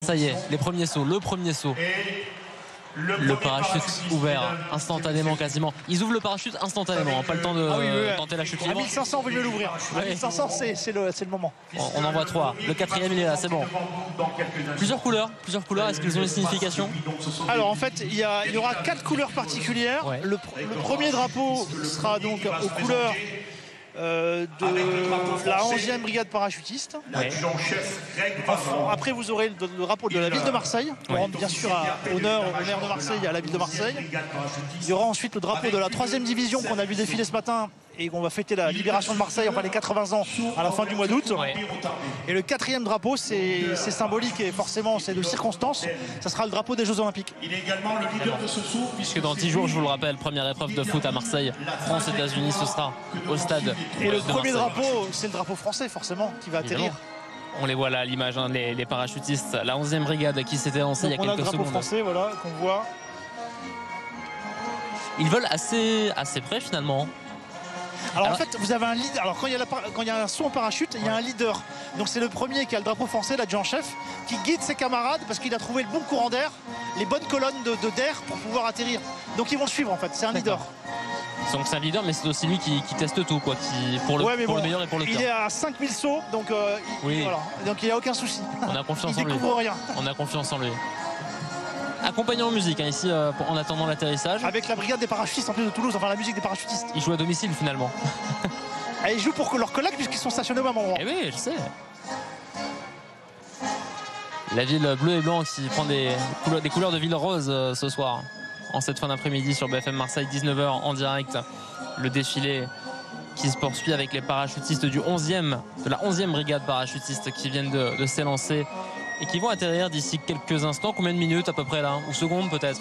Ça y est, les premiers sauts, le premier saut. Le parachute ouvert instantanément quasiment. Ils ouvrent le parachute instantanément, pas le temps de tenter la chute libre. À 1500, vous mieux l'ouvrir. À 1500, c'est le moment. On en voit 3. Le 4e, il est là, c'est bon. Plusieurs couleurs. Est-ce qu'ils ont une signification? Alors en fait, il y aura 4 couleurs particulières. Ouais. Le premier drapeau sera donc aux couleurs de la 11e brigade parachutiste. Ouais. Après, vous aurez le drapeau de la ville de Marseille, pour rendre bien sûr honneur au maire de Marseille et à la ville de Marseille. Il y aura ensuite le drapeau de la 3e division qu'on a vu défiler ce matin et qu'on va fêter la libération de Marseille, enfin les 80 ans à la fin du mois d'août. Ouais. Et le 4e drapeau, c'est symbolique et forcément c'est de circonstance. Ça sera le drapeau des Jeux Olympiques. Il est également le leader de ce saut. Puisque dans 10 jours, je vous le rappelle, première épreuve de foot à Marseille, France-États-Unis, ce sera au stade. Et le premier drapeau, c'est le drapeau français forcément qui va atterrir. On les voit là à l'image, hein, les parachutistes, la 11e brigade qui s'était lancée il y a quelques secondes. On a le drapeau français, voilà, qu'on voit. Ils volent assez près finalement. Alors en fait, vous avez un leader. Alors quand il y a un saut en parachute, il y a un leader. Donc c'est le premier qui a le drapeau français, l'adjudant-chef, qui guide ses camarades parce qu'il a trouvé le bon courant d'air, les bonnes colonnes d'air pour pouvoir atterrir. Donc ils vont le suivre en fait, c'est un leader. Donc c'est un leader, mais c'est aussi lui qui teste tout, quoi, pour le meilleur et pour le pire. Il est à 5000 sauts, donc voilà. Donc il n'y a aucun souci. On a confiance en lui. Il découvre rien. On a confiance en lui. Accompagnant en musique, hein, ici, en attendant l'atterrissage. Avec la brigade des parachutistes en plus de Toulouse, enfin la musique des parachutistes. Ils jouent à domicile finalement. Et ils jouent pour leurs collègues puisqu'ils sont stationnés au même endroit. Eh oui, je sais. La ville bleue et blanc qui prend des couleurs de ville rose ce soir. En cette fin d'après-midi sur BFM Marseille, 19h en direct. Le défilé qui se poursuit avec les parachutistes de la 11e brigade parachutiste qui viennent de s'élancer et qui vont atterrir d'ici quelques instants. Combien de minutes à peu près là? Ou secondes peut-être?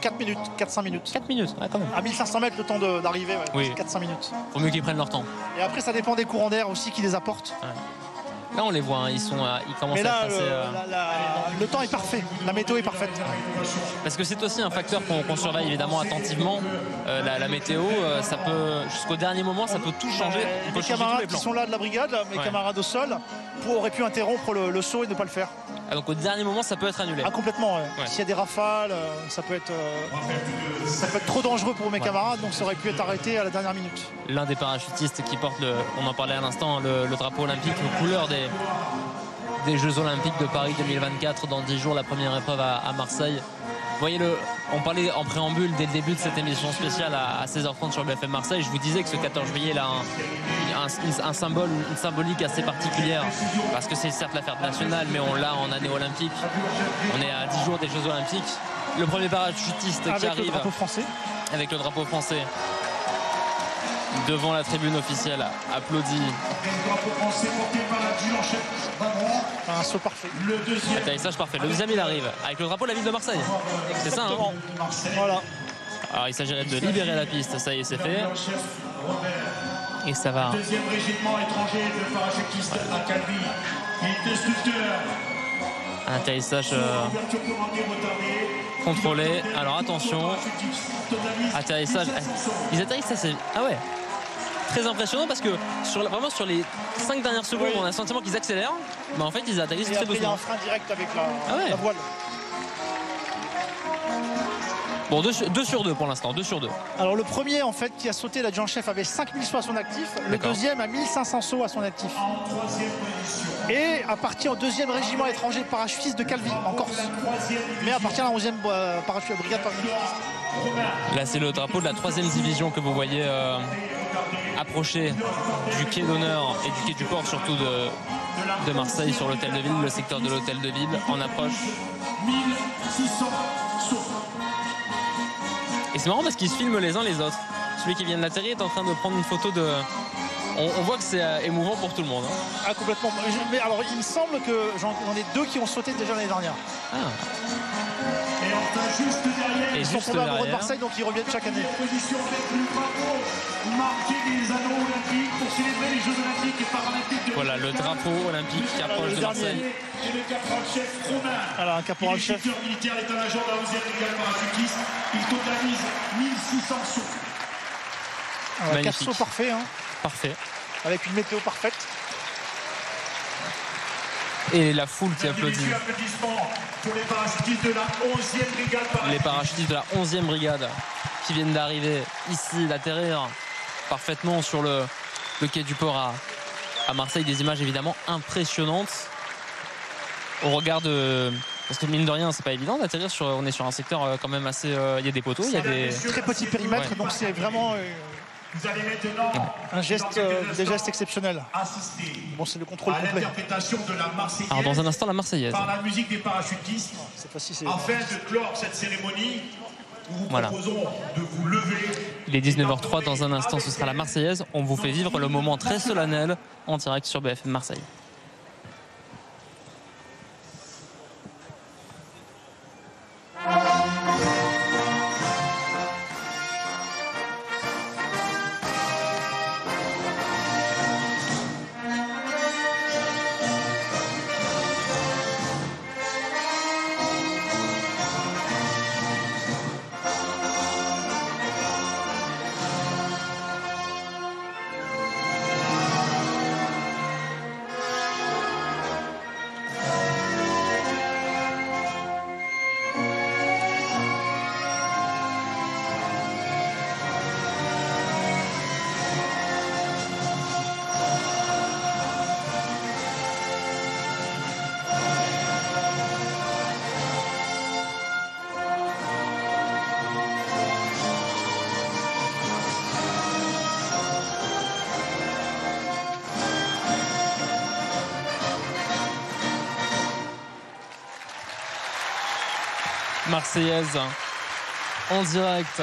4 minutes, 4-5 minutes. 4 minutes, ouais, quand même. À 1500 mètres le temps d'arriver, ouais, oui. 4-5 minutes. Faut mieux qu'ils prennent leur temps. Et après ça dépend des courants d'air aussi qui les apportent. Ouais. Là on les voit, hein, ils commencent à passer. Le temps est parfait, la météo est parfaite. Parce que c'est aussi un facteur qu'on surveille évidemment attentivement. La météo, ça peut jusqu'au dernier moment, ça peut tout changer. Les camarades qui sont là de la brigade, mes camarades au sol, auraient pu interrompre le saut et ne pas le faire. Ah, donc au dernier moment, ça peut être annulé. Ah complètement. Ouais. Ouais. S'il y a des rafales, ça peut être trop dangereux pour mes camarades, donc ça aurait pu être arrêté à la dernière minute. L'un des parachutistes qui porte on en parlait à l'instant, le drapeau olympique, aux couleurs des Jeux Olympiques de Paris 2024 dans 10 jours, la première épreuve à Marseille. Vous voyez, on parlait en préambule dès le début de cette émission spéciale à 16h30 sur BFM Marseille. Je vous disais que ce 14 juillet là, un symbole, une symbolique assez particulière parce que c'est certes la fête nationale, mais on l'a en année olympique. On est à 10 jours des Jeux Olympiques. Le premier parachutiste qui arrive avec le drapeau français. Avec le drapeau français devant la tribune officielle, applaudi. Un saut parfait. Atterrissage parfait. Le deuxième, il arrive avec le drapeau de la ville de Marseille. C'est ça, hein? Voilà. Alors il s'agirait de libérer la piste. Ça y est, c'est fait. Et ça va. Deuxième régiment étranger de parachutistes à Calvi. Un atterrissage contrôlé. Alors attention. Atterrissage. Ils atterrissent assez. Ah ouais. Très impressionnant parce que vraiment sur les 5 dernières secondes, on a le sentiment qu'ils accélèrent, mais en fait ils atterrissent très doucement. Il y a un frein direct avec la voile. Bon, 2 sur 2 pour l'instant, 2 sur 2. Alors le premier en fait qui a sauté, l'adjudant-chef, avait 5000 sauts à son actif. Le deuxième a 1500 sauts à son actif. Et appartient au 2e régiment étranger de parachutistes de Calvi en Corse. Mais appartient à la 11e brigade parachutiste. Là c'est le drapeau de la 3e division que vous voyez approcher du quai d'honneur et du quai du port, surtout de Marseille, sur l'hôtel de ville, le secteur de l'hôtel de ville en approche. 1600 sauts. Et c'est marrant parce qu'ils se filment les uns les autres. Celui qui vient de l'atterrir est en train de prendre une photo de... On voit que c'est émouvant pour tout le monde. Hein. Ah complètement. Mais alors il me semble que j'en ai 2 qui ont sauté déjà l'année dernière. Ah. Et enfin juste derrière, ils sont tombés amoureux de Marseille, donc ils reviennent chaque année. Position avec le drapeau marqué des anneaux olympiques pour célébrer les Jeux Olympiques et Paralympiques. Voilà le drapeau olympique qui approche de Marseille. Et le caporal-chef Romain. Alors un caporal-chef. Le militaire état-major de la 11e brigade parachutiste. Il totalise 1600 sauts. 4 sauts parfaits. Hein. Parfait. Avec une météo parfaite. Et la foule qui applaudit. Pour les parachutistes de la 11e brigade. Les parachutistes de la 11e brigade qui viennent d'arriver ici, d'atterrir parfaitement sur le quai du port à Marseille. Des images évidemment impressionnantes au regard de... Parce que mine de rien, c'est pas évident d'atterrir on est sur un secteur quand même assez... Il y a des poteaux, il y a des... Très petit périmètre, donc c'est vraiment... Vous allez maintenant des gestes exceptionnels. Bon, c'est le contrôle complet. L'interprétation de la Marseillaise. Alors dans un instant, la Marseillaise. Par la musique des parachutistes. Cette fois-ci, afin de clore cette cérémonie, nous vous proposons de vous lever. Il est 19h03, dans un instant, ce sera la Marseillaise. On vous fait vivre le moment très solennel en direct sur BFM Marseille. Marseillaise en direct